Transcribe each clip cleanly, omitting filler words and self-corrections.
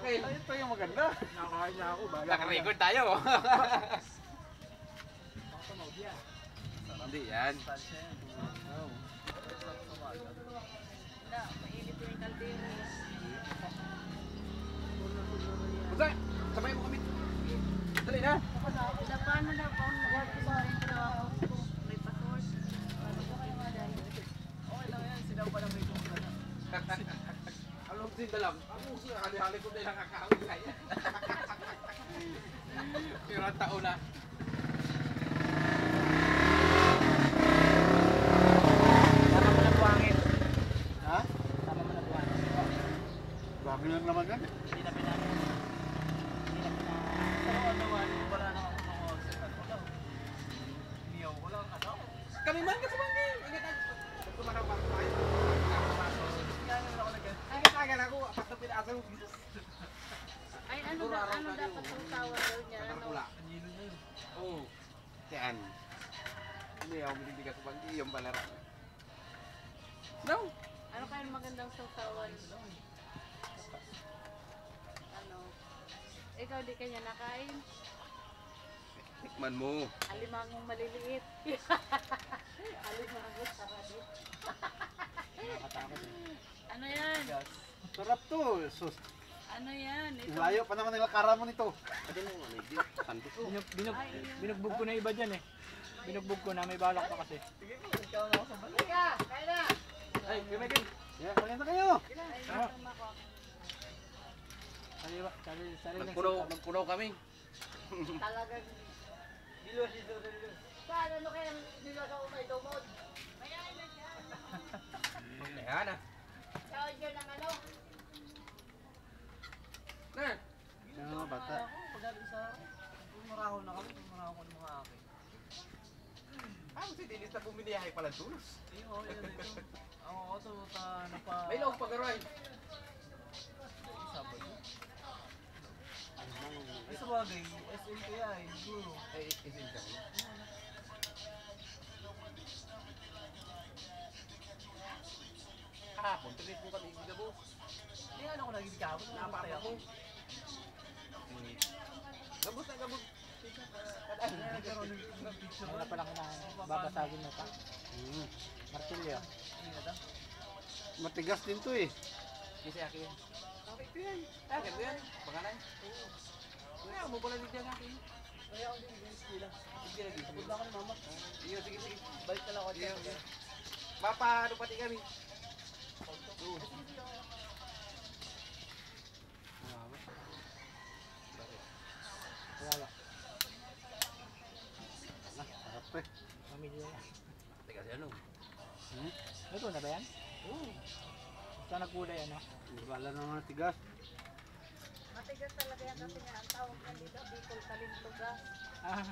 Okay. Ito yung maganda. Nakakain na ako. Naka-record tayo. Hindi yan. Mainit yung kaldero. Busa, sabay mo kami. Dali na. Paano na po ang nag-rento daw ako? May pa-source. Paano po kayo madali? Okay lang yan. Sila pa lang may kumula na. Alam din dalam. Ako siya hali-hali ko dahil nakakawin kaya. Pero ang taon na. Tama mo na buhangin. Ha? Tama mo na buhangin. Grabe lang naman yan. Hindi na pinanong. Hindi na pinanong. Pero ano naman, wala na akong mga set ko lang. Miyaw ko lang. Ano? Kami man kasi man din. Ingat tayo. Tumanaw pa tayo. Kaya naman ako nag- Ay, katagal ako. Apat na pinasang. Ay, ano dapat ang tawag daw niya? Ano? Pula. Anilo na yun. Oo. Yan. Hindi ako binibigay sa bangki. Yung balara. No. Ano kaya magandang sausawan? Ano? Ikaw di kanya nakain? Tikman mo. Alimangong maliliit. Alimangong sarado. Nakatakot eh. Ano yan? Gas. Sarap to. Sus. Ano yan? Ito. Layo pa naman nila kara mo nito. Ano mo? Ano hindi? Santos. Binugbog ko na iba dyan eh. Binugbog ko na, may balak pa kasi. Sige po, ikaw na ako sa balik. Teka, kaya na! Ay, Megan. Yeah, kaya na kayo. Ay, Ah. ako. Sarili lang Magpunaw kami. Talagang... Saan? Ano kaya nilagaw may dumod? Mayayain na siya. Kaya na. Saan yun ang ano? Na. Yan mga bata. Pag isa, marahol na kami, marahol ko ng mga akin. Ah, si Dennis na bumiliyahe pala tulos. Ayun, yun ito. Ako to, napa... May loob pag-aroy. Isa ba yun? Ay, sa bagay, SM kaya eh, siguro. Ay, isin ka mo. Ah, puntulit mo kami, hindi boss. Hindi ano ko naging kapon, napatay ako. Gabos na gabos. Nagkaroon ng picture. Wala pa lang na babasagin mo pa. Martilyo. Matigas din to eh. Kasi akin. Okay, ito yan. Akin mo yan. Pangalan. Kaya mo pala dito yan akin. Kaya ako din, hindi lang. Sige lagi. Punta ako ni mama. Sige, sige, sige. Balik na lang ako dyan. Sige. Papa, ano pati kami? Wala. Sarap to eh. Mamili na. Teka, si ano? Ito na ba yan? Oo. Saan nagkulay ano? Wala naman tigas. Matigas talaga yan kasi nga ang tawag niya dito, Bicol Kalintugas. Ah,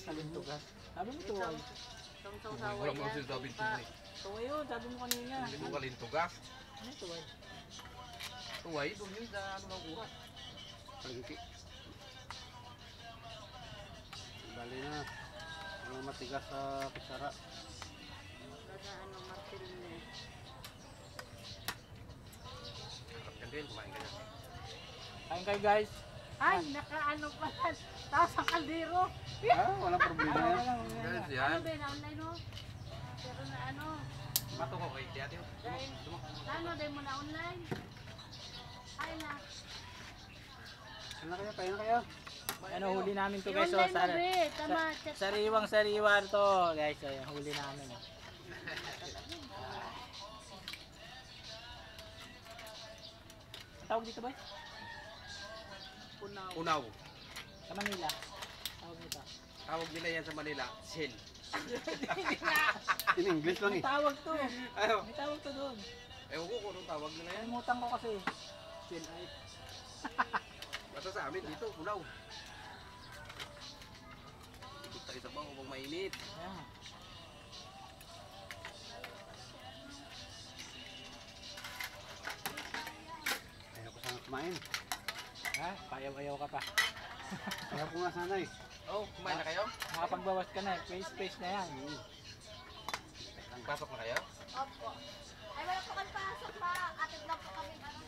kalintugas. Sabi mo tuway. Itong sausawan Wala mo yan. sinasabi tumpa. tuloy. Tuway yun, sabi mo kanina. Hindi mo kalintugas. Ano tuway? Tuway, doon yun sa ano ng buhat. Pangki. Bali na. Walang matigas sa kusara. Talaga ano, martilyo. Harap ka din, kumain ka na. Kain kayo guys. Ay, nakaano pala. Tapos ang kaldero. Ah, walang problema yan. Guys, Ano yan. ba yun, online mo? Pero na ano, Mato ko kay Tiati. dahil, ano, dahil mo na online? Ay na. Ano kayo? Kaya na kayo? Ano huli namin to guys. I-online So, mo, be. Tama, chat. sariwang sariwa to guys. So, yung huli namin. Tawag dito ba? Punaw. Unaw. Sa Manila. Tawag dito. Tawag nila yan sa Manila, Shell. In English lang May eh. tawag to. Ano? May tawag to doon. Ewan ko kung anong tawag nila yan. Kalimutan ko kasi. Chill ay. Basta sa amin dito, unaw. Ikot tayo sa bang upang mainit. Ayan. Ayaw ko sana kumain. Ha? Payaw-ayaw ka pa. Ayaw ko nga sana eh. Oh, kumain na kayo? Makapagbawas ka na. Face na yan. Pasok na kayo? Opo. Ay, wala po kang pasok pa. Atid lang po kami, ano,